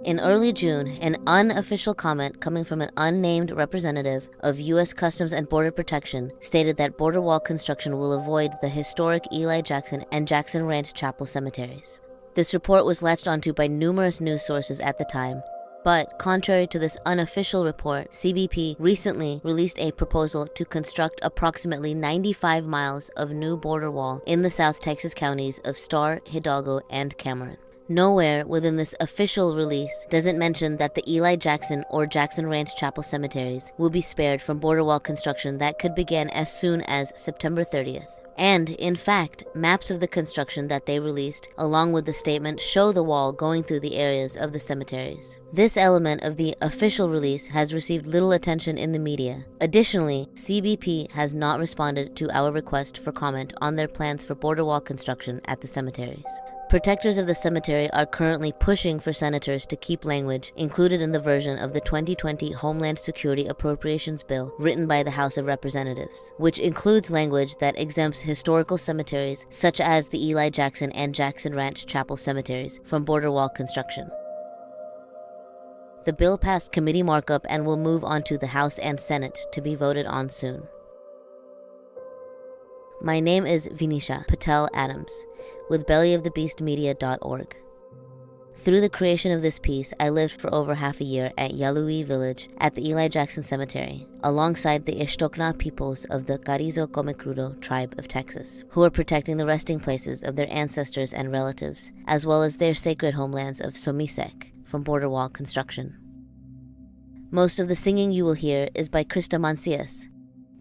In early June, an unofficial comment coming from an unnamed representative of U.S. Customs and Border Protection stated that border wall construction will avoid the historic Eli Jackson and Jackson Ranch Chapel cemeteries. This report was latched onto by numerous news sources at the time, but contrary to this unofficial report, CBP recently released a proposal to construct approximately 95 miles of new border wall in the South Texas counties of Starr, Hidalgo, and Cameron. Nowhere within this official release does it mention that the Eli Jackson or Jackson Ranch Chapel cemeteries will be spared from border wall construction that could begin as soon as September 30th. And, in fact, maps of the construction that they released, along with the statement, show the wall going through the areas of the cemeteries. This element of the official release has received little attention in the media. Additionally, CBP has not responded to our request for comment on their plans for border wall construction at the cemeteries. Protectors of the cemetery are currently pushing for senators to keep language included in the version of the 2020 Homeland Security Appropriations Bill written by the House of Representatives, which includes language that exempts historical cemeteries such as the Eli Jackson and Jackson Ranch Chapel cemeteries from border wall construction. The bill passed committee markup and will move on to the House and Senate to be voted on soon. My name is Vinisha Patel-Adams with bellyofthebeastmedia.org. Through the creation of this piece, I lived for over half a year at Yalui Village at the Eli Jackson Cemetery, alongside the Esto'k Gna peoples of the Carrizo Comecrudo Tribe of Texas, who are protecting the resting places of their ancestors and relatives, as well as their sacred homelands of Somisek from border wall construction. Most of the singing you will hear is by Krista Mancias,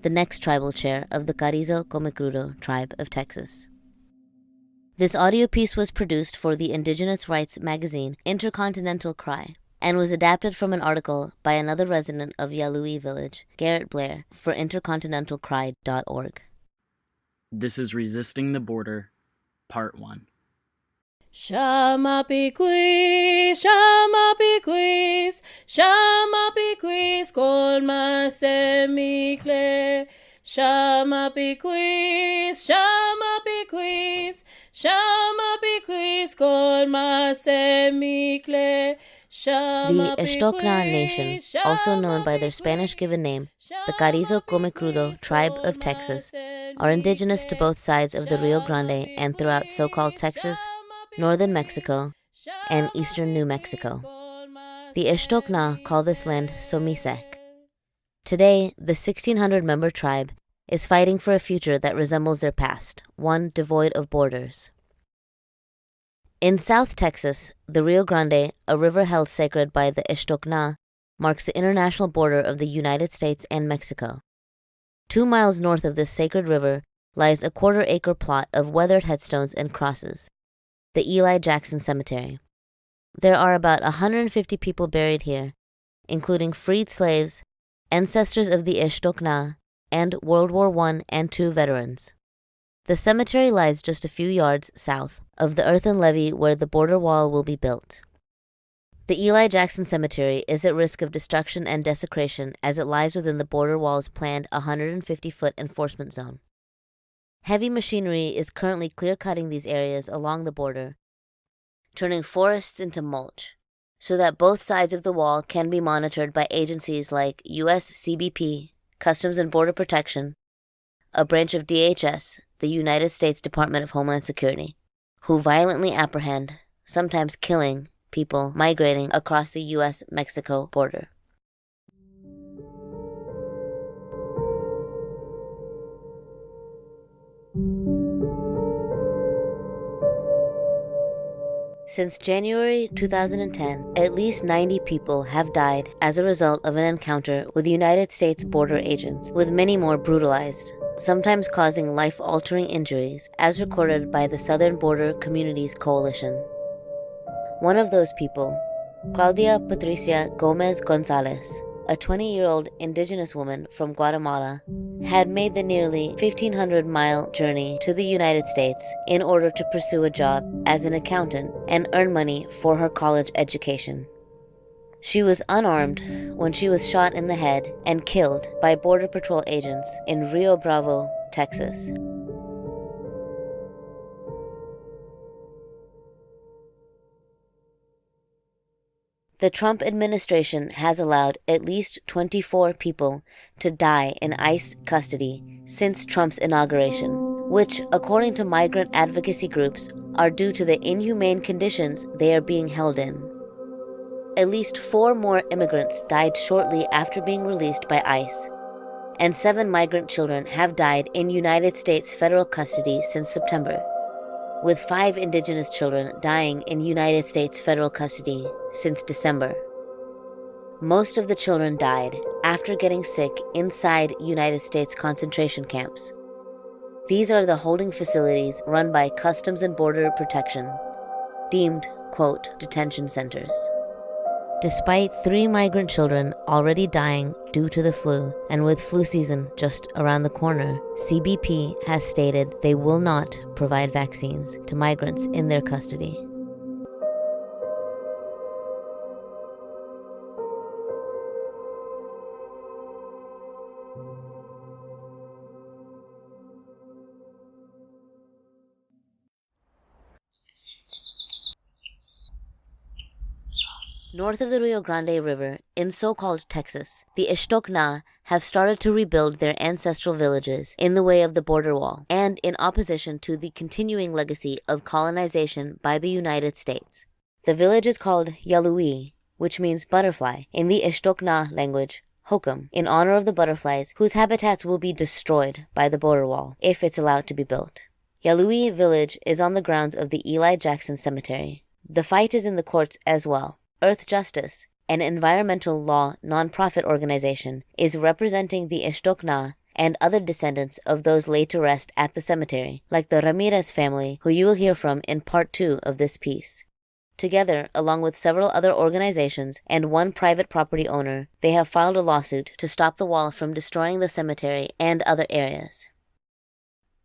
the next tribal chair of the Carrizo Comecrudo Tribe of Texas. This audio piece was produced for the Indigenous rights magazine Intercontinental Cry and was adapted from an article by another resident of Yalui Village, Garrett Blair, for intercontinentalcry.org. This is Resisting the Border, Part 1. Shama piquis, shama piquis, shama piquis, colma semicle. Shama piquis, shama piquis, shama piquis, colma semicle. The Esto'k Gna Nation, also known by their Spanish given name, the Carrizo Comecrudo Tribe of Texas, are indigenous to both sides of the Rio Grande and throughout so-called Texas, northern Mexico, and eastern New Mexico. The Esto'k Gna call this land Somisek. Today, the 1,600-member tribe is fighting for a future that resembles their past, one devoid of borders. In South Texas, the Rio Grande, a river held sacred by the Esto'k Gna, marks the international border of the United States and Mexico. 2 miles north of this sacred river lies a quarter-acre plot of weathered headstones and crosses, the Eli Jackson Cemetery. There are about 150 people buried here, including freed slaves, ancestors of the Esto'k Gna, and World War I and II veterans. The cemetery lies just a few yards south of the earthen levee where the border wall will be built. The Eli Jackson Cemetery is at risk of destruction and desecration as it lies within the border wall's planned 150-foot enforcement zone. Heavy machinery is currently clear-cutting these areas along the border, turning forests into mulch, so that both sides of the wall can be monitored by agencies like U.S. CBP, Customs and Border Protection, a branch of DHS, the United States Department of Homeland Security, who violently apprehend, sometimes killing, people migrating across the U.S.-Mexico border. Since January 2010, at least 90 people have died as a result of an encounter with United States border agents, with many more brutalized, sometimes causing life-altering injuries, as recorded by the Southern Border Communities Coalition. One of those people, Claudia Patricia Gomez Gonzalez, a 20-year-old indigenous woman from Guatemala, had made the nearly 1,500-mile journey to the United States in order to pursue a job as an accountant and earn money for her college education. She was unarmed when she was shot in the head and killed by Border Patrol agents in Rio Bravo, Texas. The Trump administration has allowed at least 24 people to die in ICE custody since Trump's inauguration, which, according to migrant advocacy groups, are due to the inhumane conditions they are being held in. At least 4 more immigrants died shortly after being released by ICE, and 7 migrant children have died in United States federal custody since September, with 5 indigenous children dying in United States federal custody since December. Most of the children died after getting sick inside United States concentration camps. These are the holding facilities run by Customs and Border Protection, deemed, quote, detention centers. Despite 3 migrant children already dying due to the flu, and with flu season just around the corner, CBP has stated they will not provide vaccines to migrants in their custody. North of the Rio Grande River, in so-called Texas, the Esto'k Gna have started to rebuild their ancestral villages in the way of the border wall, and in opposition to the continuing legacy of colonization by the United States. The village is called Yalui, which means butterfly, in the Esto'k Gna language, hokum, in honor of the butterflies whose habitats will be destroyed by the border wall if it's allowed to be built. Yalui village is on the grounds of the ELI Jackson Cemetery. The fight is in the courts as well. Earth Justice, an environmental law nonprofit organization, is representing the Esto'k Gna and other descendants of those laid to rest at the cemetery, like the Ramirez family, who you will hear from in part 2 of this piece. Together, along with several other organizations and one private property owner, they have filed a lawsuit to stop the wall from destroying the cemetery and other areas.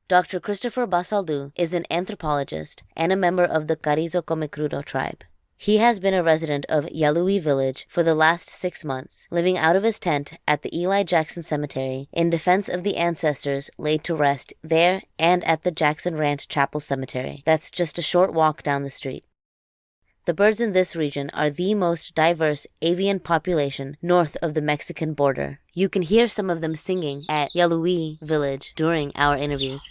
Dr. Christopher Basaldu is an anthropologist and a member of the Carrizo Comecrudo tribe. He has been a resident of Yalui village for the last 6 months, living out of his tent at the Eli Jackson Cemetery in defense of the ancestors laid to rest there and at the Jackson Ranch Chapel Cemetery. That's just a short walk down the street. The birds in this region are the most diverse avian population north of the Mexican border. You can hear some of them singing at Yalui village during our interviews.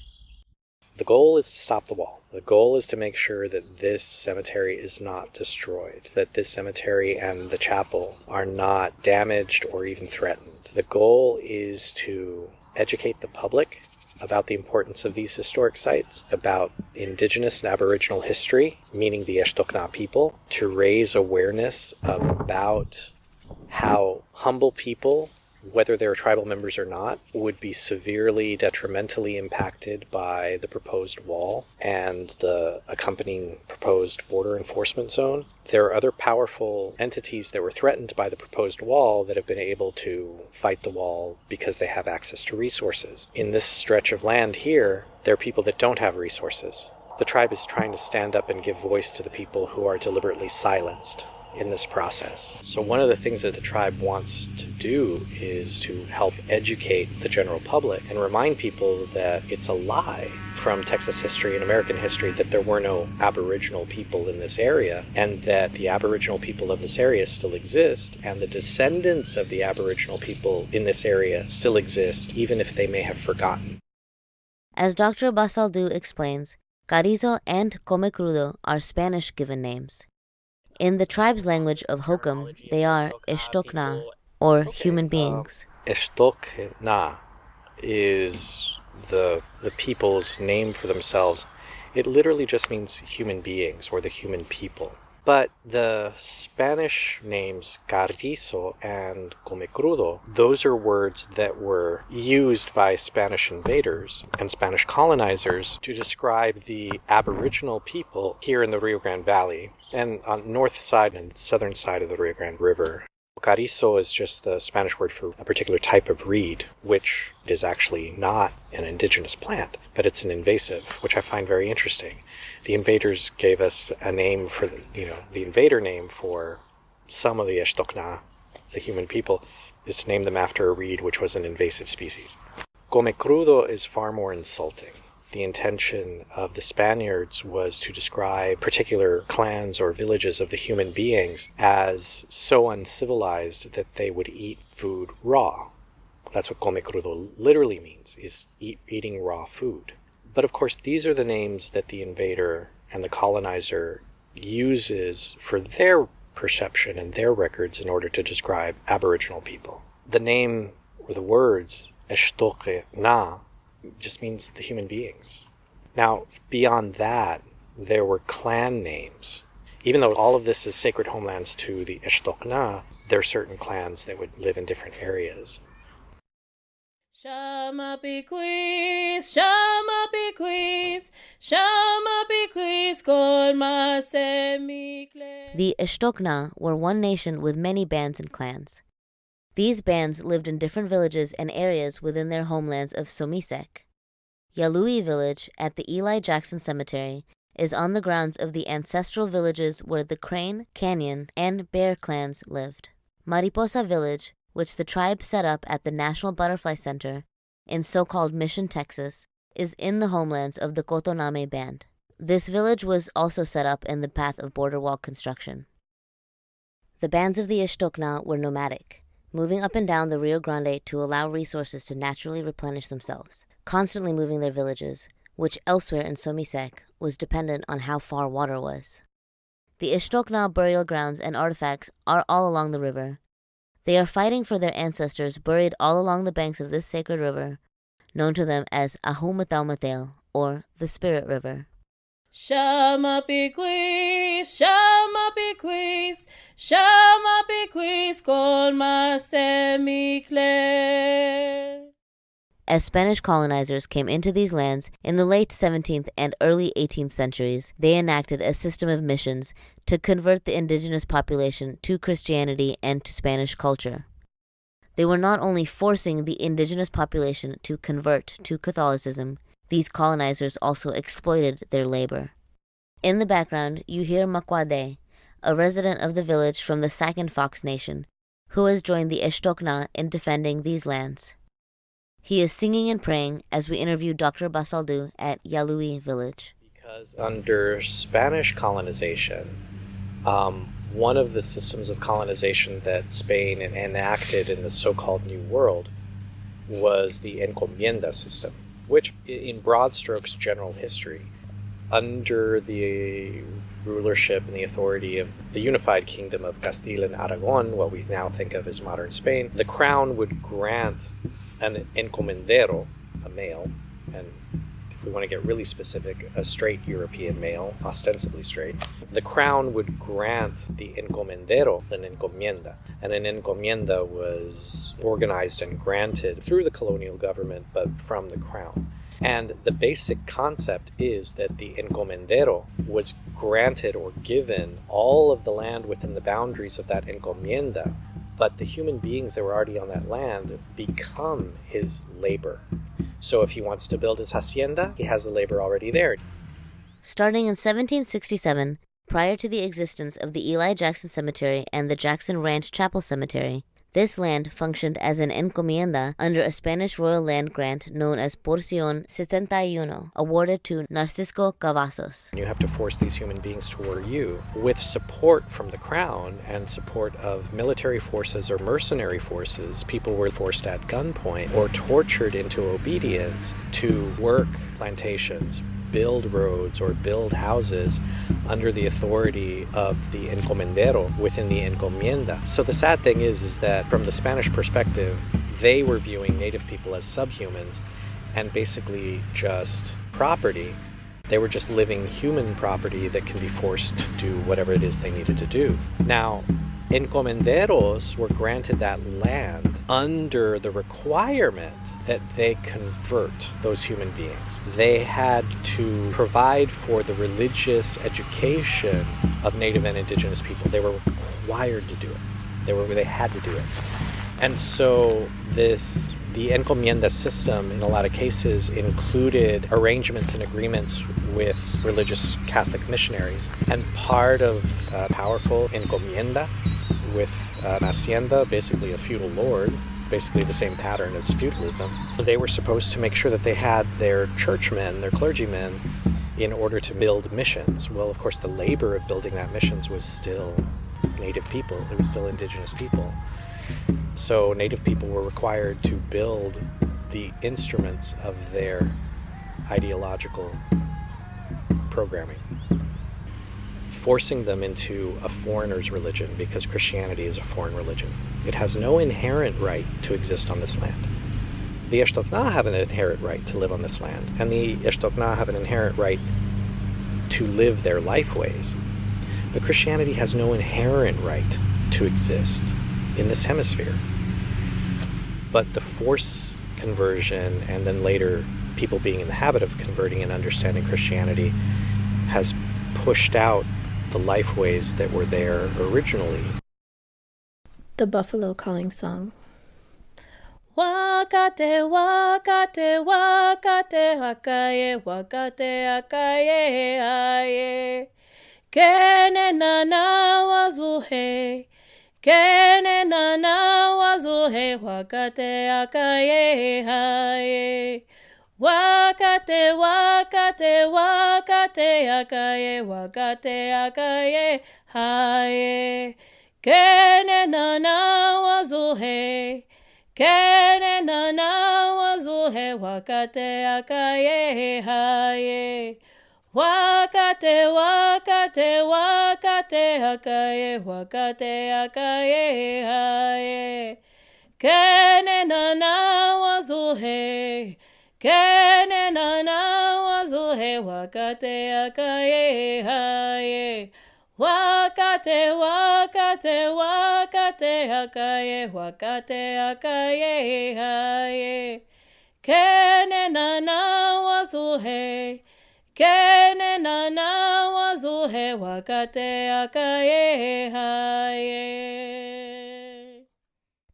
The goal is to stop the wall. The goal is to make sure that this cemetery is not destroyed, that this cemetery and the chapel are not damaged or even threatened. The goal is to educate the public about the importance of these historic sites, about Indigenous and Aboriginal history, meaning the Esto'k Gna people, to raise awareness about how humble people, whether they're tribal members or not, would be severely detrimentally impacted by the proposed wall and the accompanying proposed border enforcement zone. There are other powerful entities that were threatened by the proposed wall that have been able to fight the wall because they have access to resources. In this stretch of land here, there are people that don't have resources. The tribe is trying to stand up and give voice to the people who are deliberately silenced in this process. So one of the things that the tribe wants to do is to help educate the general public and remind people that it's a lie from Texas history and American history that there were no Aboriginal people in this area, and that the Aboriginal people of this area still exist, and the descendants of the Aboriginal people in this area still exist, even if they may have forgotten. As Dr. Basaldu explains, Carrizo and Comecrudo are Spanish given names. In the tribe's language of Hokum, they are Esto'k Gna, or human beings. Esto'k Gna is the people's name for themselves. It literally just means human beings, or the human people. But the Spanish names Carrizo and Comecrudo, those are words that were used by Spanish invaders and Spanish colonizers to describe the Aboriginal people here in the Rio Grande Valley and on the north side and southern side of the Rio Grande River. Carrizo is just the Spanish word for a particular type of reed, which is actually not an indigenous plant, but it's an invasive, which I find very interesting. The invaders gave us a name for the invader name for some of the Esto'k Gna, the human people, is to name them after a reed which was an invasive species. Comecrudo is far more insulting. the intention of the Spaniards was to describe particular clans or villages of the human beings as so uncivilized that they would eat food raw. That's what Comecrudo literally means, is eating raw food. But of course, these are the names that the invader and the colonizer uses for their perception and their records in order to describe Aboriginal people. The name or the words Esto'k Gna just means the human beings. Now, beyond that, there were clan names. Even though all of this is sacred homelands to the Esto'k Gna, there are certain clans that would live in different areas. Shama piquis, shama piquis, shama piquis con masemicle. The Esto'k Gna were one nation with many bands and clans. These bands lived in different villages and areas within their homelands of Somisek. Yalui village at the Eli Jackson Cemetery is on the grounds of the ancestral villages where the Crane, Canyon, and Bear clans lived. Mariposa village, which the tribe set up at the National Butterfly Center in so-called Mission, Texas, is in the homelands of the Cotoname band. This village was also set up in the path of border wall construction. The bands of the Esto'k Gna were nomadic, moving up and down the Rio Grande to allow resources to naturally replenish themselves, constantly moving their villages, which elsewhere in Somisek was dependent on how far water was. The Esto'k Gna burial grounds and artifacts are all along the river. They are fighting for their ancestors buried all along the banks of this sacred river, known to them as Ahumataumatail, or the Spirit River. Shama piquis, shama piquis, shama piquis con masemicle. As Spanish colonizers came into these lands in the late 17th and early 18th centuries, they enacted a system of missions to convert the indigenous population to Christianity and to Spanish culture. They were not only forcing the indigenous population to convert to Catholicism, these colonizers also exploited their labor. In the background, you hear Makwade, a resident of the village from the Sac and Fox Nation, who has joined the Esto'k Gna in defending these lands. He is singing and praying as we interview Dr. Basaldu at Yalui village. Because under Spanish colonization, one of the systems of colonization that Spain enacted in the so-called New World was the encomienda system, which, in broad strokes, general history, under the rulership and the authority of the unified kingdom of Castile and Aragon, what we now think of as modern Spain, the crown would grant an encomendero, a male, and if we want to get really specific, a straight European male, ostensibly straight, the crown would grant the encomendero an encomienda. And an encomienda was organized and granted through the colonial government, but from the crown. And the basic concept is that the encomendero was granted or given all of the land within the boundaries of that encomienda, but the human beings that were already on that land become his labor. So if he wants to build his hacienda, he has the labor already there. Starting in 1767, prior to the existence of the Eli Jackson Cemetery and the Jackson Ranch Chapel Cemetery, this land functioned as an encomienda under a Spanish royal land grant known as Porción 71, awarded to Narcisco Cavazos. You have to force these human beings toward you with support from the crown and support of military forces or mercenary forces. People were forced at gunpoint or tortured into obedience to work plantations, build roads, or build houses under the authority of the encomendero within the encomienda. So the sad thing is that from the Spanish perspective, they were viewing native people as subhumans and basically just property. They were just living human property that can be forced to do whatever it is they needed to do. Now, encomenderos were granted that land under the requirement that they convert those human beings. They had to provide for the religious education of Native and Indigenous people. They were required to do it. They had to do it. And so the encomienda system, in a lot of cases, included arrangements and agreements with religious Catholic missionaries. And part of a powerful encomienda with an hacienda, basically a feudal lord, basically the same pattern as feudalism. They were supposed to make sure that they had their churchmen, their clergymen, in order to build missions. Well, of course, the labor of building that missions was still native people. It was still indigenous people. So native people were required to build the instruments of their ideological programming, forcing them into a foreigner's religion, because Christianity is a foreign religion. It has no inherent right to exist on this land. The Esto'k Gna have an inherent right to live on this land, and the Esto'k Gna have an inherent right to live their lifeways. But Christianity has no inherent right to exist in this hemisphere. But the force conversion, and then later people being in the habit of converting and understanding Christianity, has pushed out the lifeways that were there originally. The Buffalo Calling Song. Wakate, wakate, wakate, hakaye, wakate, hakaye, aye. Kene nana wazuhe, kene nana wazuhe, wakate, hakaye, aye. Wakate, wakate, wakate, hakaye, wakate, hakaye, aye. Kene nana wazuhe, kene nana wazuhe, wakate akaye haye. Wakate, wakate, wakate akaye, wakate akaye haye. Kene nana wazuhe, kene nana wazuhe, wakate akaye haye. Wakate, wakate, wakate, hakaye, wakate, hakaye, haye. Kene nana wazuhe, kene nana wazuhe, wakate, hakaye, haye.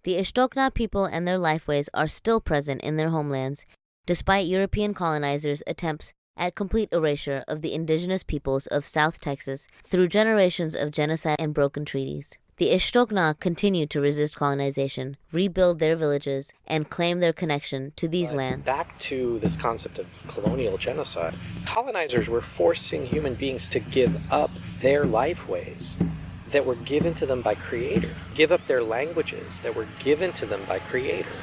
The Esto'k Gna people and their lifeways are still present in their homelands, despite European colonizers' attempts at complete erasure of the indigenous peoples of South Texas through generations of genocide and broken treaties. The Esto'k Gna continue to resist colonization, rebuild their villages, and claim their connection to these lands. Back to this concept of colonial genocide, colonizers were forcing human beings to give up their lifeways that were given to them by Creator, give up their languages that were given to them by Creator,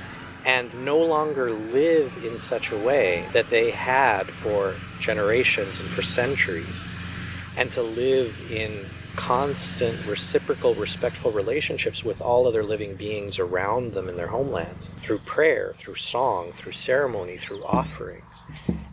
and no longer live in such a way that they had for generations and for centuries, and to live in constant, reciprocal, respectful relationships with all other living beings around them in their homelands, through prayer, through song, through ceremony, through offerings.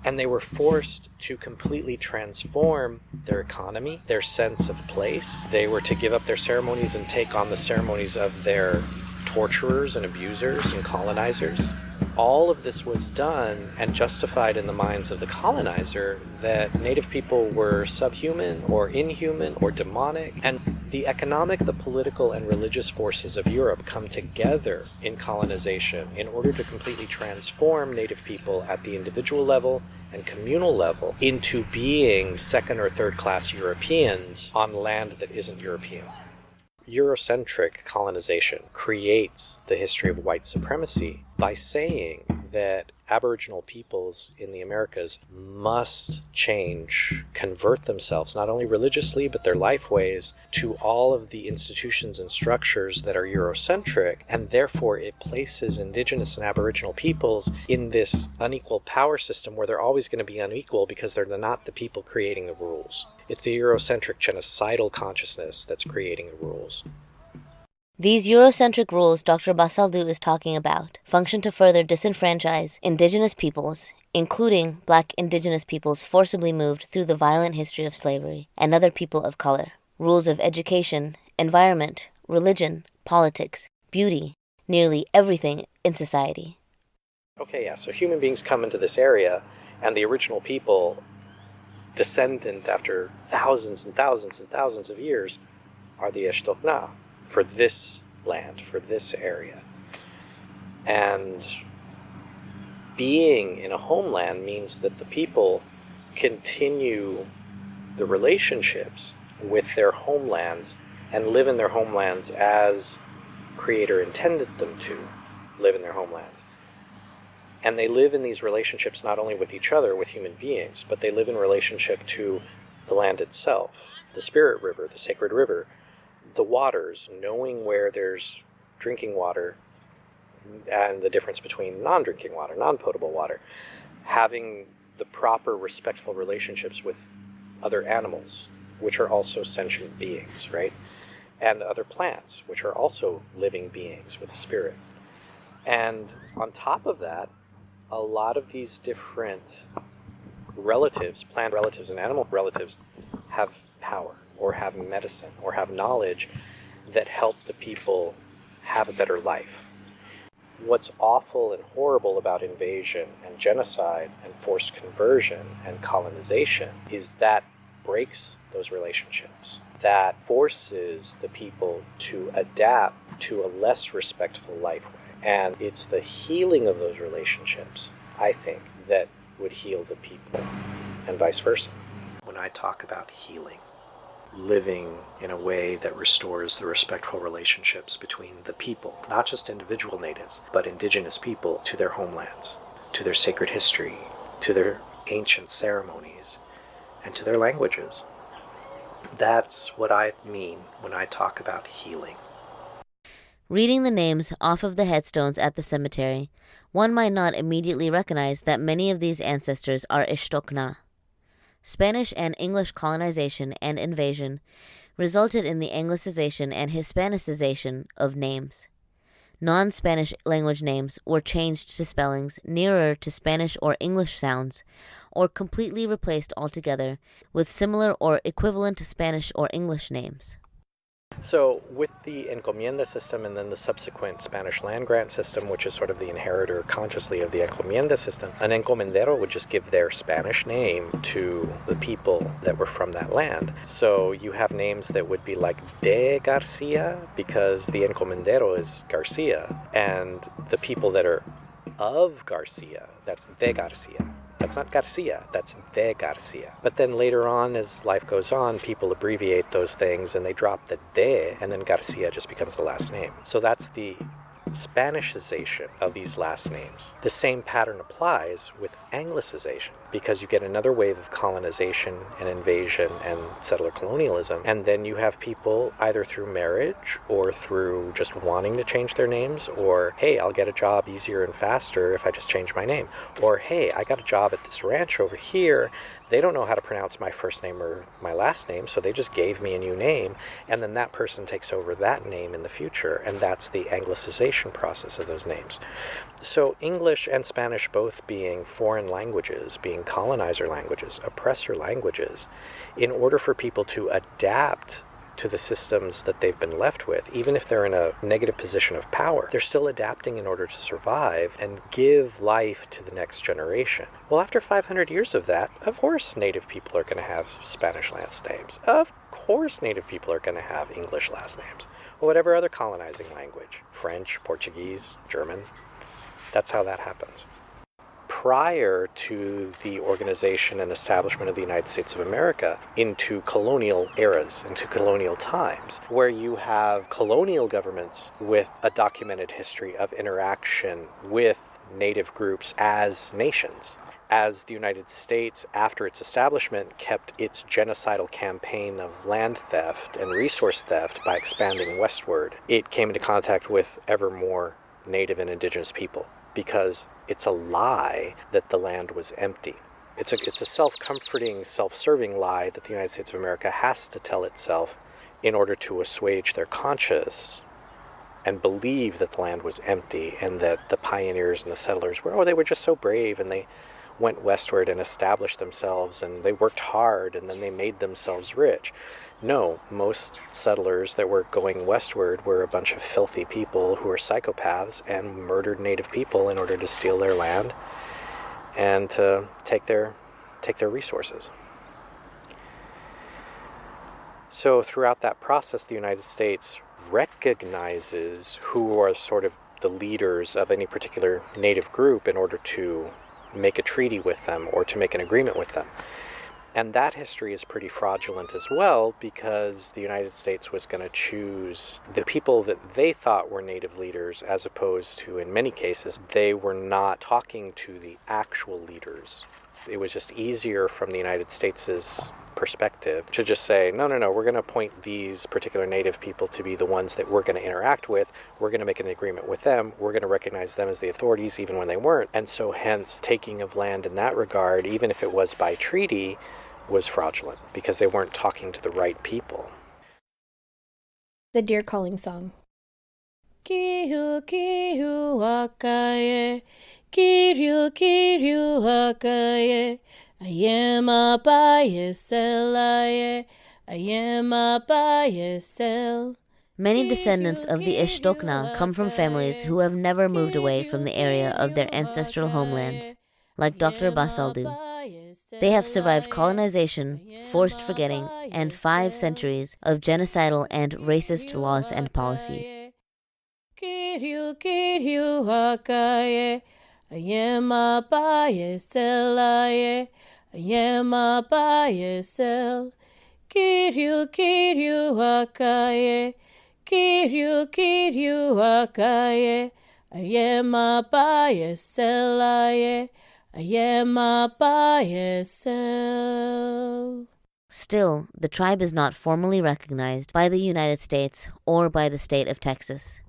And they were forced to completely transform their economy, their sense of place. They were to give up their ceremonies and take on the ceremonies of their torturers and abusers and colonizers. All of this was done and justified in the minds of the colonizer that native people were subhuman or inhuman or demonic. And the economic, the political, and religious forces of Europe come together in colonization in order to completely transform native people at the individual level and communal level into being second or third class Europeans on land that isn't European. Eurocentric colonization creates the history of white supremacy by saying that Aboriginal peoples in the Americas must change, convert themselves, not only religiously, but their lifeways, to all of the institutions and structures that are Eurocentric, and therefore it places Indigenous and Aboriginal peoples in this unequal power system where they're always going to be unequal because they're not the people creating the rules. It's the Eurocentric genocidal consciousness that's creating the rules. These Eurocentric rules Dr. Basaldou is talking about function to further disenfranchise Indigenous peoples, including Black Indigenous peoples forcibly moved through the violent history of slavery, and other people of color. Rules of education, environment, religion, politics, beauty, nearly everything in society. Okay, yeah, so human beings come into this area, and the original people, descendant after thousands and thousands and thousands of years, are the Esto'k Gna for this land, for this area. And being in a homeland means that the people continue the relationships with their homelands and live in their homelands as Creator intended them to. live in their homelands. And they live in these relationships not only with each other, with human beings, but they live in relationship to the land itself, the spirit river, the sacred river, the waters, knowing where there's drinking water and the difference between non-drinking water, non-potable water, having the proper respectful relationships with other animals, which are also sentient beings, right? And other plants, which are also living beings with a spirit. And on top of that, a lot of these different relatives, plant relatives and animal relatives, have power or have medicine or have knowledge that help the people have a better life. What's awful and horrible about invasion and genocide and forced conversion and colonization is that breaks those relationships. That forces the people to adapt to a less respectful life way. And it's the healing of those relationships, I think, that would heal the people, and vice versa. When I talk about healing, living in a way that restores the respectful relationships between the people, not just individual natives, but indigenous people, to their homelands, to their sacred history, to their ancient ceremonies, and to their languages. That's what I mean when I talk about healing. Reading the names off of the headstones at the cemetery, one might not immediately recognize that many of these ancestors are Esto'k Gna. Spanish and English colonization and invasion resulted in the Anglicization and Hispanicization of names. Non-Spanish language names were changed to spellings nearer to Spanish or English sounds, or completely replaced altogether with similar or equivalent Spanish or English names. So with the encomienda system and then the subsequent Spanish land grant system, which is sort of the inheritor consciously of the encomienda system, an encomendero would just give their Spanish name to the people that were from that land. So you have names that would be like de Garcia, because the encomendero is Garcia, and the people that are of Garcia, that's de Garcia. That's not Garcia, that's de Garcia. But then later on, as life goes on, people abbreviate those things and they drop the de, and then Garcia just becomes the last name. So that's the Spanishization of these last names. The same pattern applies with Anglicization, because you get another wave of colonization and invasion and settler colonialism, and then you have people either through marriage or through just wanting to change their names, or hey, I'll get a job easier and faster if I just change my name, or hey, I got a job at this ranch over here, they don't know how to pronounce my first name or my last name, so they just gave me a new name, and then that person takes over that name in the future, and that's the Anglicization process of those names. So English and Spanish both being foreign languages, being colonizer languages, oppressor languages, in order for people to adapt to the systems that they've been left with, even if they're in a negative position of power, they're still adapting in order to survive and give life to the next generation. Well, after 500 years of that, of course Native people are going to have Spanish last names. Of course Native people are going to have English last names. Or whatever other colonizing language, French, Portuguese, German. That's how that happens. Prior to the organization and establishment of the United States of America, into colonial eras, into colonial times, where you have colonial governments with a documented history of interaction with native groups as nations. As the United States, after its establishment, kept its genocidal campaign of land theft and resource theft by expanding westward, it came into contact with ever more native and indigenous people, because it's a lie that the land was empty. It's a self-comforting, self-serving lie that the United States of America has to tell itself in order to assuage their conscience and believe that the land was empty and that the pioneers and the settlers they were just so brave and they went westward and established themselves and they worked hard and then they made themselves rich. No, most settlers that were going westward were a bunch of filthy people who were psychopaths and murdered native people in order to steal their land and to take their resources. So throughout that process, the United States recognizes who are sort of the leaders of any particular native group in order to make a treaty with them or to make an agreement with them. And that history is pretty fraudulent as well, because the United States was going to choose the people that they thought were Native leaders, as opposed to, in many cases, they were not talking to the actual leaders. It was just easier from the United States' perspective to just say, no, we're going to appoint these particular Native people to be the ones that we're going to interact with. We're going to make an agreement with them. We're going to recognize them as the authorities even when they weren't. And so hence taking of land in that regard, even if it was by treaty, was fraudulent because they weren't talking to the right people. The deer calling song. Kihu, kihu, akaye, kiryu, kiryu, akaye, ayema bayeselaye, ayema bayesel. Many descendants of the Esto'k Gna come from families who have never moved away from the area of their ancestral homelands, like Dr. Basaldu. They have survived colonization, forced forgetting, and 5 centuries of genocidal and racist laws and policy. Kiryu, kiryu, akaye, ayema bayeselaye, ayema bayesel. Kiryu, kiryu, akaye, kiryu, kiryu, akaye, ayema bayeselaye, ayema bayesel. Still, the tribe is not formally recognized by the United States or by the state of Texas.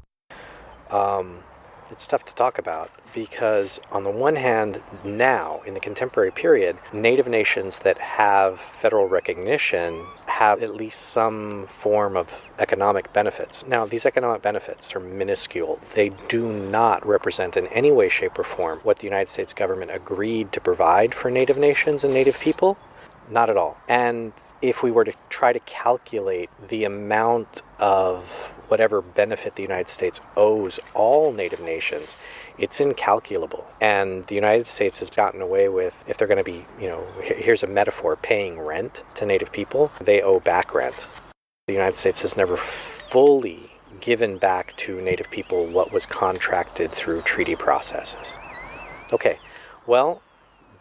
It's tough to talk about because on the one hand, now in the contemporary period, Native nations that have federal recognition have at least some form of economic benefits. Now, these economic benefits are minuscule. They do not represent in any way, shape, or form what the United States government agreed to provide for Native nations and Native people. Not at all. And if we were to try to calculate the amount of whatever benefit the United States owes all Native nations, it's incalculable. And the United States has gotten away with, if they're going to be, here's a metaphor, paying rent to Native people, they owe back rent. The United States has never fully given back to Native people what was contracted through treaty processes. Okay, well,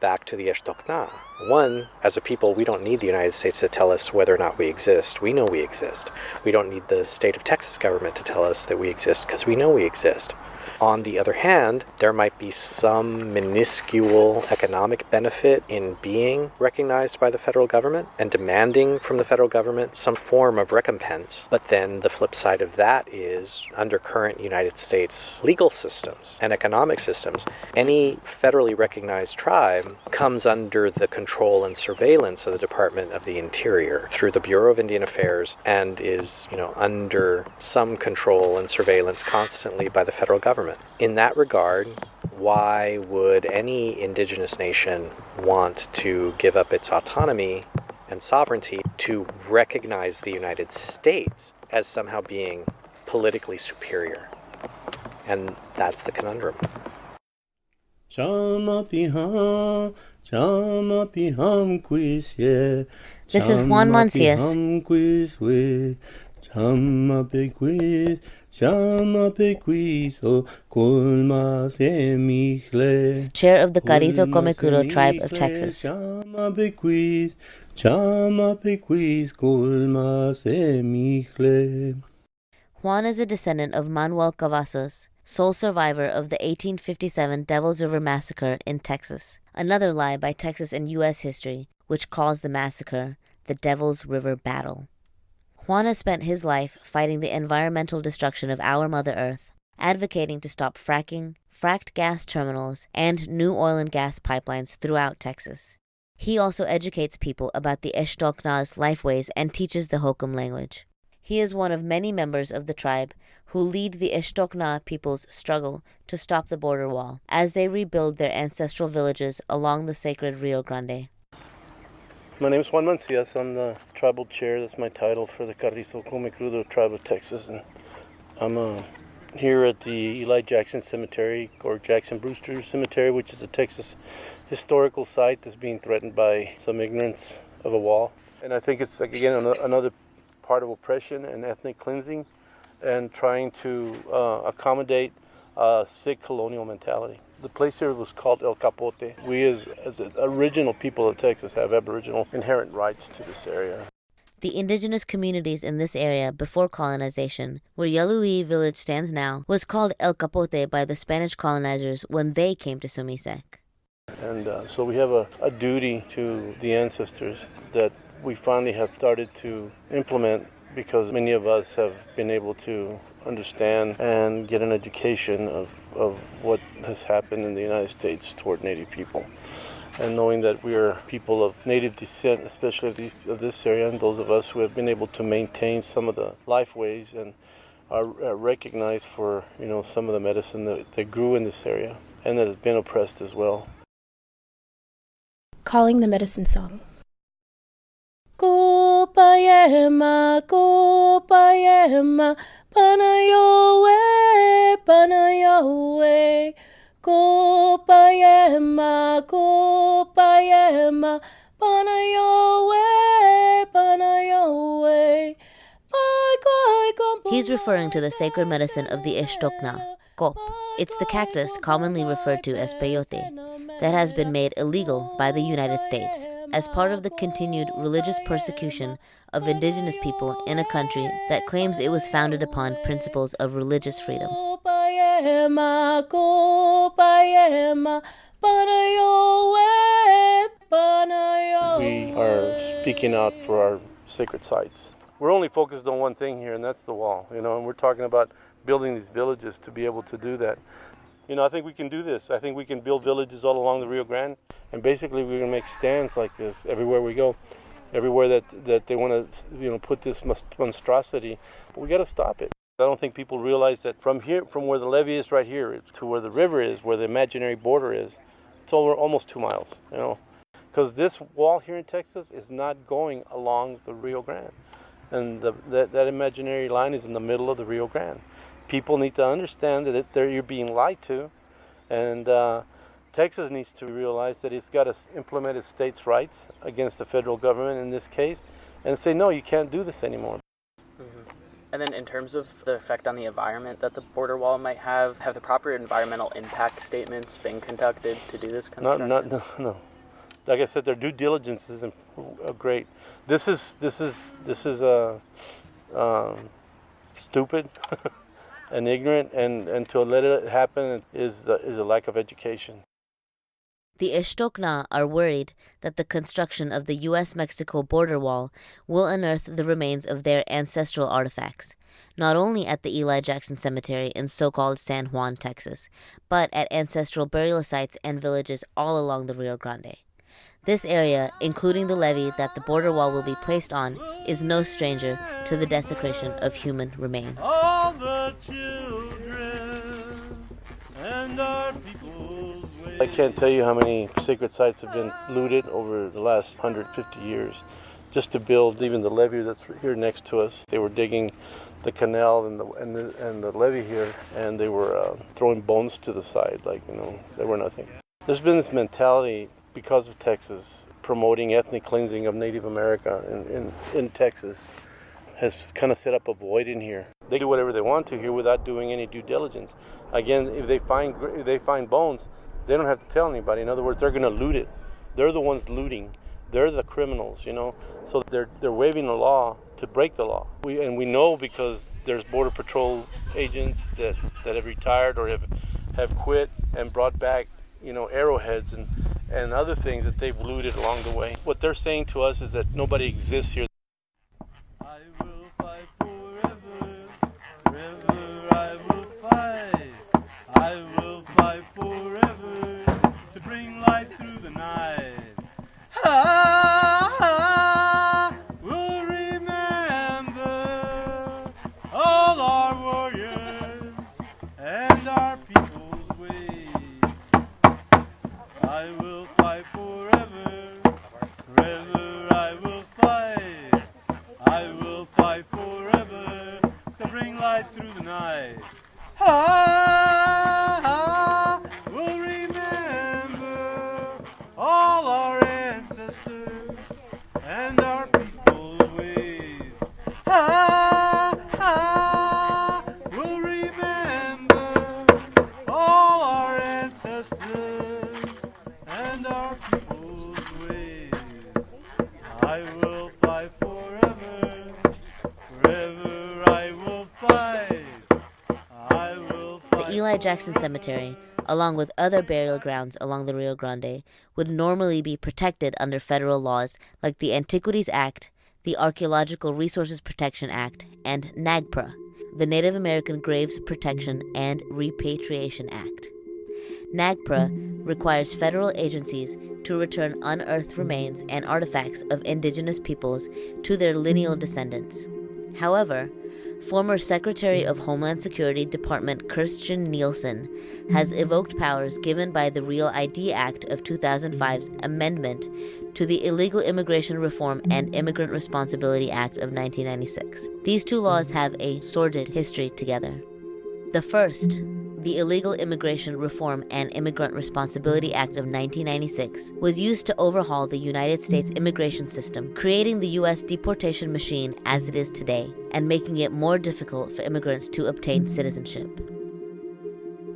back to the Esto'k Gna. One, as a people, we don't need the United States to tell us whether or not we exist. We know we exist. We don't need the state of Texas government to tell us that we exist because we know we exist. On the other hand, there might be some minuscule economic benefit in being recognized by the federal government and demanding from the federal government some form of recompense. But then the flip side of that is, under current United States legal systems and economic systems, any federally recognized tribe comes under the control and surveillance of the Department of the Interior through the Bureau of Indian Affairs and is, under some control and surveillance constantly by the federal government. In that regard, why would any indigenous nation want to give up its autonomy and sovereignty to recognize the United States as somehow being politically superior? And that's the conundrum. This is Juan Mancias. Chair of the Carrizo Comecrudo Tribe of Texas. Juan is a descendant of Manuel Cavazos, sole survivor of the 1857 Devil's River Massacre in Texas, another lie by Texas and U.S. history, which calls the massacre the Devil's River Battle. Juan has spent his life fighting the environmental destruction of our Mother Earth, advocating to stop fracking, fracked gas terminals, and new oil and gas pipelines throughout Texas. He also educates people about the Esto'k Gna's lifeways and teaches the Hokum language. He is one of many members of the tribe who lead the Esto'k Gna people's struggle to stop the border wall as they rebuild their ancestral villages along the sacred Rio Grande. My name is Juan Mancias. I'm the tribal chair. That's my title for the Carrizo Comecrudo Tribe of Texas. And I'm here at the Eli Jackson Cemetery, or Jackson Brewster Cemetery, which is a Texas historical site that's being threatened by some ignorance of a wall. And I think it's, again, another part of oppression and ethnic cleansing and trying to accommodate a sick colonial mentality. The place here was called El Capote. We as the original people of Texas have Aboriginal inherent rights to this area. The indigenous communities in this area before colonization, where Yalu'i village stands now, was called El Capote by the Spanish colonizers when they came to Sumisec. And so we have a duty to the ancestors that we finally have started to implement, because many of us have been able to understand and get an education of what has happened in the United States toward Native people. And knowing that we are people of Native descent, especially of this area, and those of us who have been able to maintain some of the life ways and are recognized for, some of the medicine that grew in this area and that has been oppressed as well. Calling the medicine song. Kupayema, Panayowe, Panayowe. Kupayema, Panayowe, Panayowe. He's referring to the sacred medicine of the Esto'k Gna, Kop. It's the cactus commonly referred to as peyote that has been made illegal by the United States as part of the continued religious persecution of indigenous people in a country that claims it was founded upon principles of religious freedom. We are speaking out for our sacred sites. We're only focused on one thing here, and that's the wall, and we're talking about building these villages to be able to do that. I think we can do this. I think we can build villages all along the Rio Grande, and basically we're going to make stands like this everywhere we go, everywhere that they want to, put this monstrosity. But we got to stop it. I don't think people realize that from where the levee is right here to where the river is, where the imaginary border is, it's over almost 2 miles, because this wall here in Texas is not going along the Rio Grande, and that imaginary line is in the middle of the Rio Grande. People need to understand that you're being lied to, and Texas needs to realize that it's got to implement its states' rights against the federal government in this case, and say, no, you can't do this anymore. Mm-hmm. And then in terms of the effect on the environment that the border wall might have the proper environmental impact statements been conducted to do this construction? No. Like I said, their due diligence isn't great. This is stupid. And ignorant, and to let it happen is a lack of education. The Esto'k Gna are worried that the construction of the U.S.-Mexico border wall will unearth the remains of their ancestral artifacts, not only at the Eli Jackson Cemetery in so-called San Juan, Texas, but at ancestral burial sites and villages all along the Rio Grande. This area, including the levee that the border wall will be placed on, is no stranger to the desecration of human remains. All the children and our people's ways. I can't tell you how many sacred sites have been looted over the last 150 years just to build even the levee that's here next to us. They were digging the canal and the levee here, and they were throwing bones to the side they were nothing. There's been this mentality because of Texas promoting ethnic cleansing of Native America in Texas has kind of set up a void in here. They do whatever they want to here without doing any due diligence. Again, if they find bones, they don't have to tell anybody. In other words, they're going to loot it. They're the ones looting. They're the criminals, So they're waiving the law to break the law. We know because there's Border Patrol agents that have retired or have quit and brought back, arrowheads and other things that they've looted along the way. What they're saying to us is that nobody exists here. I will fight forever, forever I will fight. I will fight forever to bring light through the night. We'll remember all our warriors and our people's ways. I will fight forever, forever I will fight. I will fight forever to bring light through the night. We'll remember all our ancestors and our people's ways. We'll remember all our ancestors Eli Jackson Cemetery, along with other burial grounds along the Rio Grande, would normally be protected under federal laws like the Antiquities Act, the Archaeological Resources Protection Act, and NAGPRA, the Native American Graves Protection and Repatriation Act. NAGPRA requires federal agencies to return unearthed remains and artifacts of indigenous peoples to their lineal descendants. However, former Secretary of Homeland Security Department Kirstjen Nielsen has evoked powers given by the Real ID Act of 2005's amendment to the Illegal Immigration Reform and Immigrant Responsibility Act of 1996. These two laws have a sordid history together. The first, the Illegal Immigration Reform and Immigrant Responsibility Act of 1996, was used to overhaul the United States immigration system, creating the U.S. deportation machine as it is today, and making it more difficult for immigrants to obtain citizenship.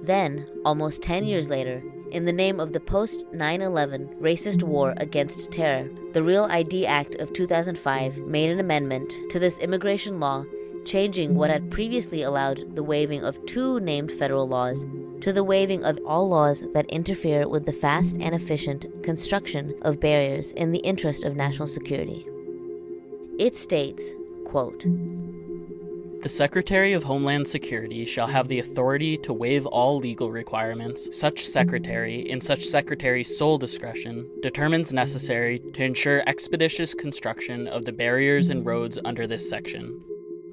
Then, almost 10 years later, in the name of the post-9/11 racist war against terror, the Real ID Act of 2005 made an amendment to this immigration law, changing what had previously allowed the waiving of two named federal laws to the waiving of all laws that interfere with the fast and efficient construction of barriers in the interest of national security. It states, quote, The Secretary of Homeland Security shall have the authority to waive all legal requirements such secretary, in such secretary's sole discretion, determines necessary to ensure expeditious construction of the barriers and roads under this section.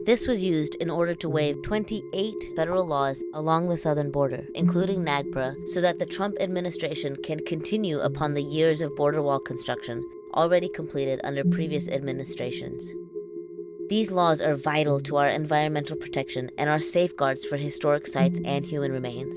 This was used in order to waive 28 federal laws along the southern border, including NAGPRA, so that the Trump administration can continue upon the years of border wall construction already completed under previous administrations. These laws are vital to our environmental protection and are safeguards for historic sites and human remains.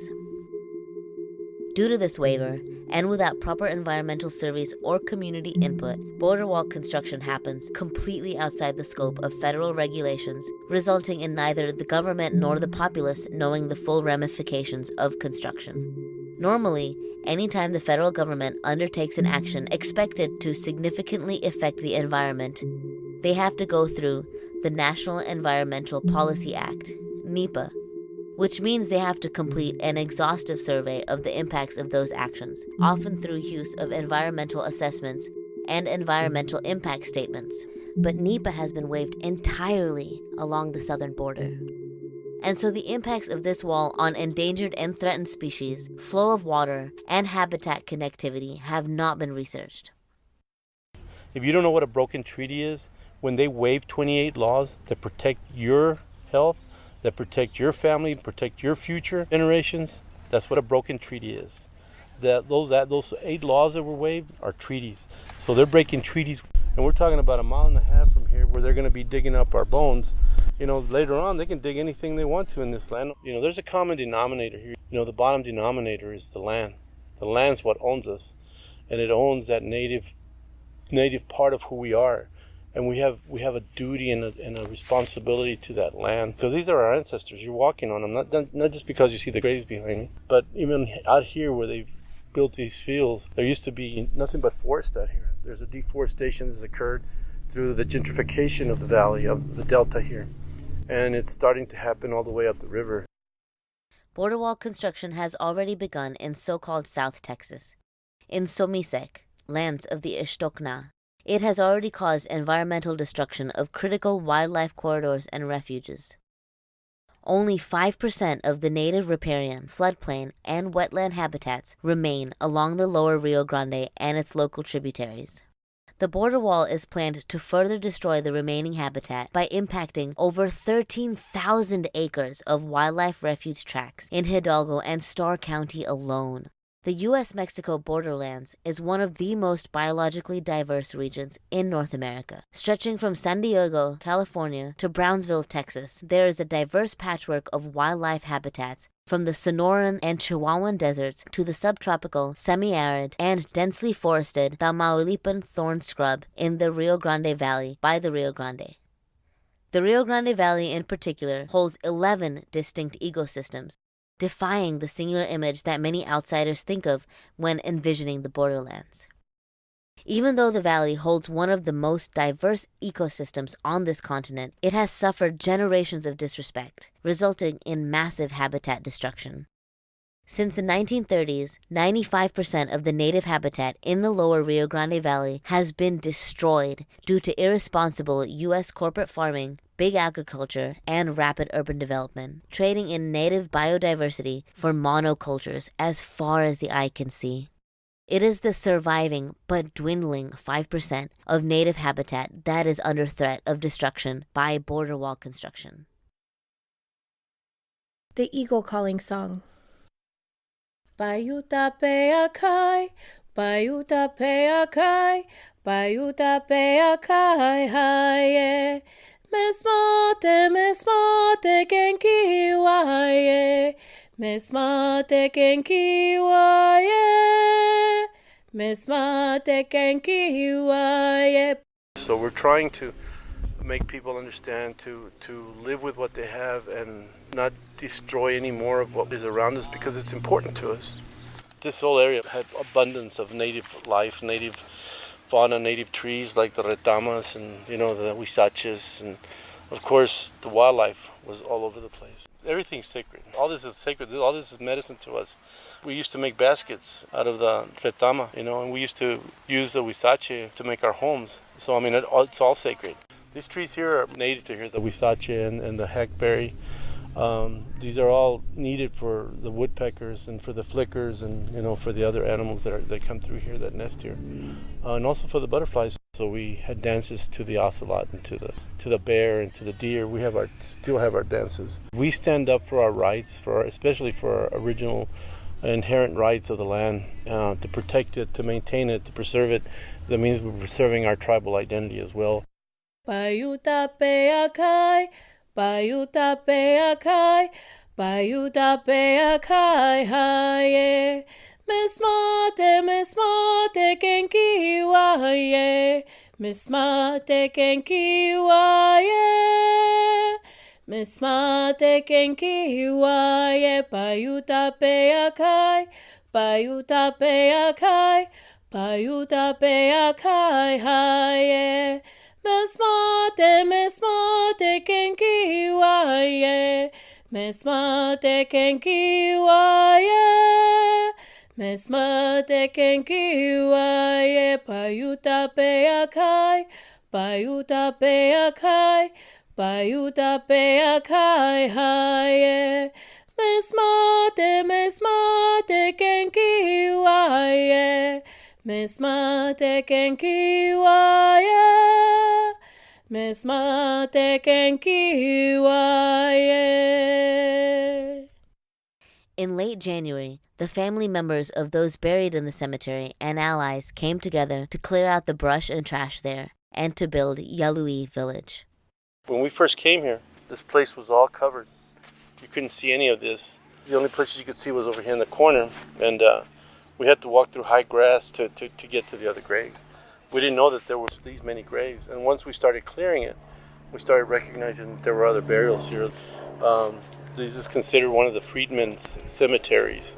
Due to this waiver, and without proper environmental surveys or community input, border wall construction happens completely outside the scope of federal regulations, resulting in neither the government nor the populace knowing the full ramifications of construction. Normally, anytime the federal government undertakes an action expected to significantly affect the environment, they have to go through the National Environmental Policy Act, NEPA, which means they have to complete an exhaustive survey of the impacts of those actions, often through use of environmental assessments and environmental impact statements. But NEPA has been waived entirely along the southern border. And so the impacts of this wall on endangered and threatened species, flow of water, and habitat connectivity have not been researched. If you don't know what a broken treaty is, when they waive 28 laws that protect your health, that protect your family, protect your future generations, that's what a broken treaty is. Those 8 laws that were waived are treaties. So they're breaking treaties. And we're talking about 1.5 miles from here where they're going to be digging up our bones. Later on, they can dig anything they want to in this land. There's a common denominator here. The bottom denominator is the land. The land's what owns us. And it owns that native part of who we are. And we have a duty and a responsibility to that land, because these are our ancestors. You're walking on them, not just because you see the graves behind you, but even out here where they've built these fields, there used to be nothing but forest out here. There's a deforestation that's occurred through the gentrification of the valley, of the delta here, and it's starting to happen all the way up the river. Border wall construction has already begun in so-called South Texas, in Somisek, lands of the Esto'k Gna. It has already caused environmental destruction of critical wildlife corridors and refuges. Only 5% of the native riparian, floodplain, and wetland habitats remain along the lower Rio Grande and its local tributaries. The border wall is planned to further destroy the remaining habitat by impacting over 13,000 acres of wildlife refuge tracts in Hidalgo and Starr County alone. The U.S.-Mexico borderlands is one of the most biologically diverse regions in North America. Stretching from San Diego, California, to Brownsville, Texas, there is a diverse patchwork of wildlife habitats, from the Sonoran and Chihuahuan deserts to the subtropical, semi-arid, and densely forested Tamaulipan thorn scrub in the Rio Grande Valley by the Rio Grande. The Rio Grande Valley in particular holds 11 distinct ecosystems, defying the singular image that many outsiders think of when envisioning the borderlands. Even though the valley holds one of the most diverse ecosystems on this continent, it has suffered generations of disrespect, resulting in massive habitat destruction. Since the 1930s, 95% of the native habitat in the lower Rio Grande Valley has been destroyed due to irresponsible U.S. corporate farming, big agriculture, and rapid urban development, trading in native biodiversity for monocultures as far as the eye can see. It is the surviving but dwindling 5% of native habitat that is under threat of destruction by border wall construction. The Eagle Calling Song. Bayuta peakai, bayuta peakai, bayuta peakai haye. Mesmate genki waye. Mesmate genki waye. Mesmate genki waye. So we're trying to make people understand to live with what they have and not destroy any more of what is around us because it's important to us. This whole area had abundance of native life, native fauna, native trees like the retamas and the huizaches, and of course the wildlife was all over the place. Everything's sacred. All this is sacred. All this is medicine to us. We used to make baskets out of the retama, and we used to use the huizache to make our homes. So it's all sacred. These trees here are native to here, the huizache and the hackberry. These are all needed for the woodpeckers and for the flickers and for the other animals that come through here that nest here, and also for the butterflies. So we had dances to the ocelot and to the bear and to the deer. We still have our dances. We stand up for our rights, especially for our original inherent rights of the land, to protect it, to maintain it, to preserve it. That means we're preserving our tribal identity as well. Bayuta peakai, bayuta peakai, bayuta peakai haye. Mesmate genki waye. Mesmate genki waye. Mesmate genki waye. Bayuta peakai, bayuta peakai, bayuta peakai haye. Mesmate genki waye. Mesmate genki waye. Mesmate genki waye. Bayuta peakai, bayuta peakai, bayuta peakai haye. Mesmate genki waye. Mesmate genki waye. Mesmate genki waye. In late January, the family members of those buried in the cemetery and allies came together to clear out the brush and trash there and to build Yalui Village. When we first came here, this place was all covered. You couldn't see any of this. The only places you could see was over here in the corner, and we had to walk through high grass to get to the other graves. We didn't know that there was these many graves, and once we started clearing it, we started recognizing that there were other burials here. This is considered one of the freedmen's cemeteries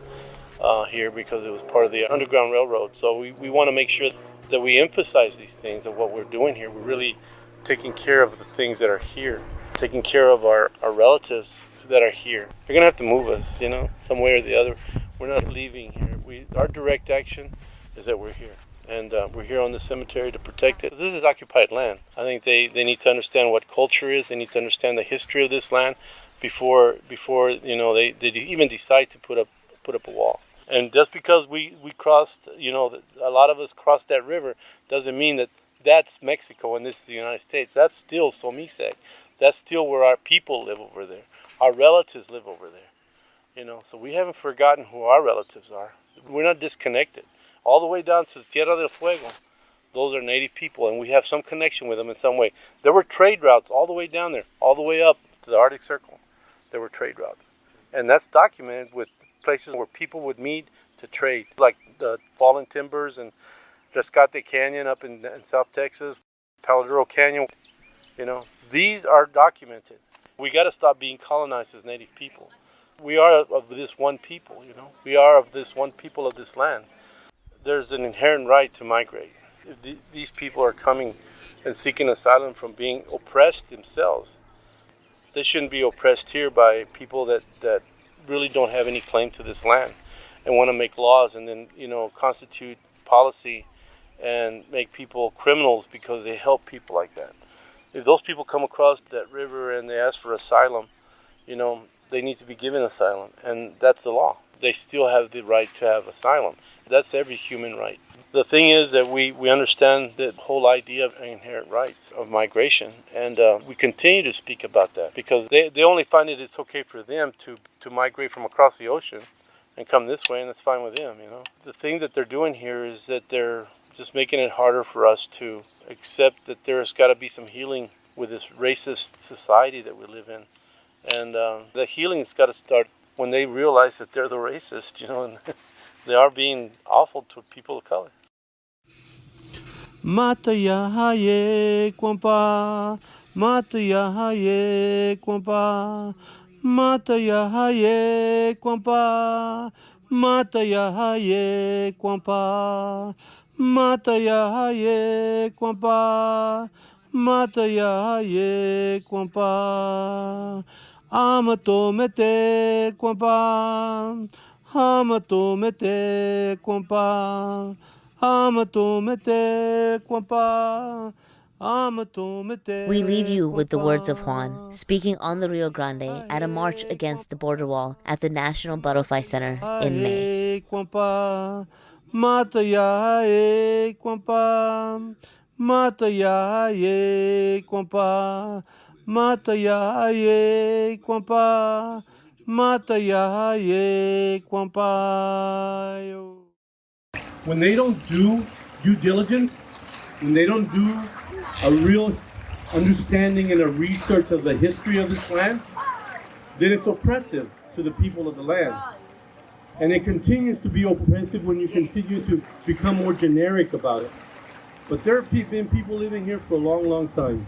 here because it was part of the Underground Railroad. So we want to make sure that we emphasize these things of what we're doing here. We're really taking care of the things that are here, taking care of our relatives that are here. They're going to have to move us, some way or the other. We're not leaving here. Our direct action is that we're here. And we're here on the cemetery to protect it. This is occupied land. I think they need to understand what culture is. They need to understand the history of this land before they even decide to put up a wall. And just because we crossed, a lot of us crossed that river, doesn't mean that that's Mexico and this is the United States. That's still Somisec. That's still where our people live over there. Our relatives live over there. So we haven't forgotten who our relatives are. We're not disconnected. All the way down to Tierra del Fuego, those are native people, and we have some connection with them in some way. There were trade routes all the way down there, all the way up to the Arctic Circle. There were trade routes. And that's documented with places where people would meet to trade, like the Fallen Timbers and Rescate Canyon up in South Texas, Paladuro Canyon. These are documented. We got to stop being colonized as native people. We are of this one people, We are of this one people of this land. There's an inherent right to migrate. If these people are coming and seeking asylum from being oppressed themselves, they shouldn't be oppressed here by people that really don't have any claim to this land. and want to make laws and then, constitute policy and make people criminals because they help people like that. If those people come across that river and they ask for asylum, they need to be given asylum, and that's the law. They still have the right to have asylum. That's every human right. The thing is that we understand the whole idea of inherent rights of migration, and we continue to speak about that because they only find it's okay for them to migrate from across the ocean and come this way, and that's fine with them. The thing that they're doing here is that they're just making it harder for us to accept that there's got to be some healing with this racist society that we live in. And the healing's got to start when they realize that they're the racist, and they are being awful to people of color. Mata ya haye kwampa, mata ya haye kwampa, mata ya haye kwampa, mata ya haye kwampa, mata ya haye kwampa, mata ya haye kwampa. Amato mete kwampa, amato mete kwampa. We leave you with the words of Juan, speaking on the Rio Grande at a march against the border wall at the National Butterfly Center in May. When they don't do due diligence, when they don't do a real understanding and a research of the history of this land, then it's oppressive to the people of the land. And it continues to be oppressive when you continue to become more generic about it. But there have been people living here for a long, long time.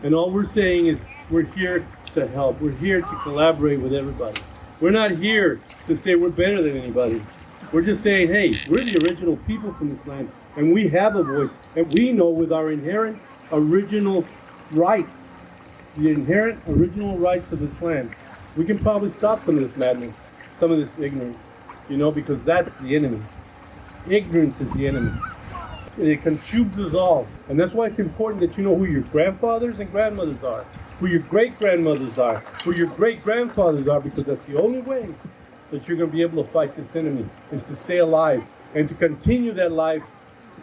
And all we're saying is we're here to help. We're here to collaborate with everybody. We're not here to say we're better than anybody. We're just saying, hey, we're the original people from this land, and we have a voice, and we know with our inherent original rights, the inherent original rights of this land, we can probably stop some of this madness, some of this ignorance, because that's the enemy. Ignorance is the enemy. It consumes us all, and that's why it's important that you know who your grandfathers and grandmothers are, who your great-grandmothers are, who your great-grandfathers are, because that's the only way that you're going to be able to fight this enemy, is to stay alive and to continue that life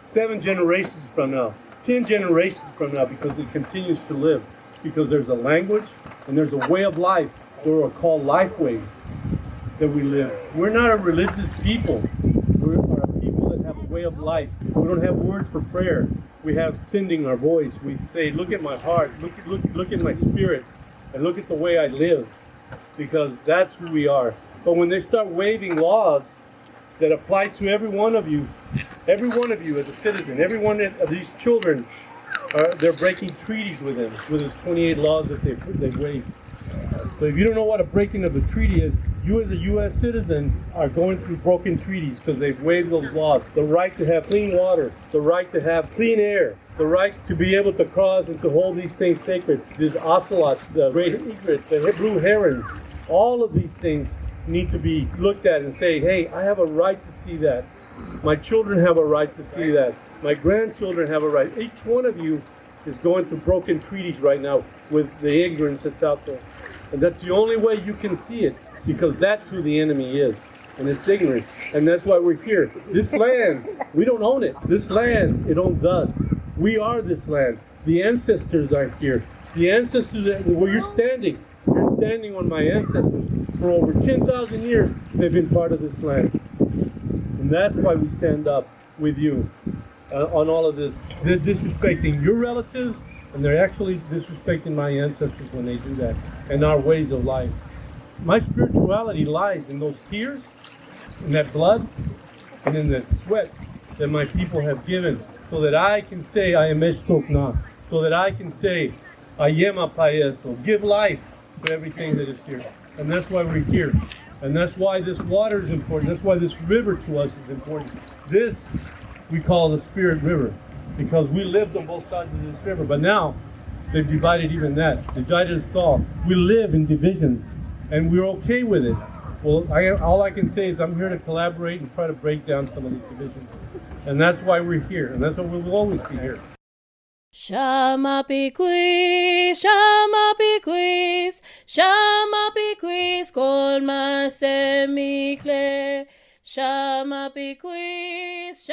7 generations from now, 10 generations from now, because it continues to live. Because there's a language and there's a way of life that are called life ways that we live. We're not a religious people. We're a people that have a way of life. We don't have words for prayer. We have sending our voice. We say, look at my heart, look at my spirit, and look at the way I live, because that's who we are. But when they start waiving laws that apply to every one of you as a citizen, every one of these children, they're breaking treaties with them, with those 28 laws that they've waived. So if you don't know what a breaking of a treaty is, you as a U.S. citizen are going through broken treaties because they've waived those laws. The right to have clean water, the right to have clean air, the right to be able to cross and to hold these things sacred. These ocelots, the great egrets, the blue herons, all of these things need to be looked at and say, hey, I have a right to see that. My children have a right to see that. My grandchildren have a right. Each one of you is going through broken treaties right now with the ignorance that's out there. And that's the only way you can see it, because that's who the enemy is. And it's ignorance. And that's why we're here. This land, we don't own it. This land, it owns us. We are this land. The ancestors are here. The ancestors, where you're standing on my ancestors. For over 10,000 years, they've been part of this land. And that's why we stand up with you on all of this. They're disrespecting your relatives, and they're actually disrespecting my ancestors when they do that, and our ways of life. My spirituality lies in those tears, in that blood, and in that sweat that my people have given, so that I can say I am Esto'k Gna, so that I can say I am a Paeso, give life to everything that is here. And that's why we're here. And that's why this water is important. That's why this river to us is important. This we call the Spirit River, because we lived on both sides of this river. But now they've divided even that. They divided us all. We live in divisions, and we're okay with it. Well, all I can say is I'm here to collaborate and try to break down some of these divisions. And that's why we're here, and that's why we will always be here. Shama piquis, shama piquis, shama piquis, colma semicle.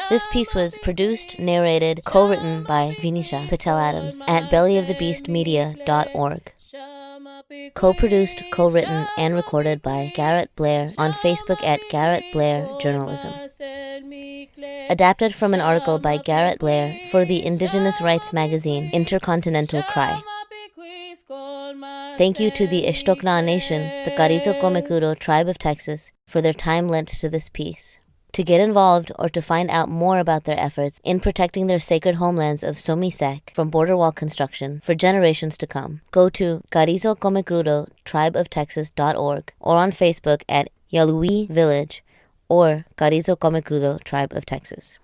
This piece was produced, narrated, co-written by Vinisha Patel-Adams at bellyofthebeastmedia.org. Co-produced, co-written, and recorded by Garrett Blair on Facebook at Garrett Blair Journalism. Adapted from an article by Garrett Blair for the Indigenous rights magazine Intercontinental Cry. Thank you to the Esto'k Gna Nation, the Carrizo Comecrudo Tribe of Texas, for their time lent to this piece. To get involved or to find out more about their efforts in protecting their sacred homelands of Somisec from border wall construction for generations to come, go to Carrizo Comecrudo Tribe of Texas.org or on Facebook at Yalui Village or Carrizo Comecrudo Tribe of Texas.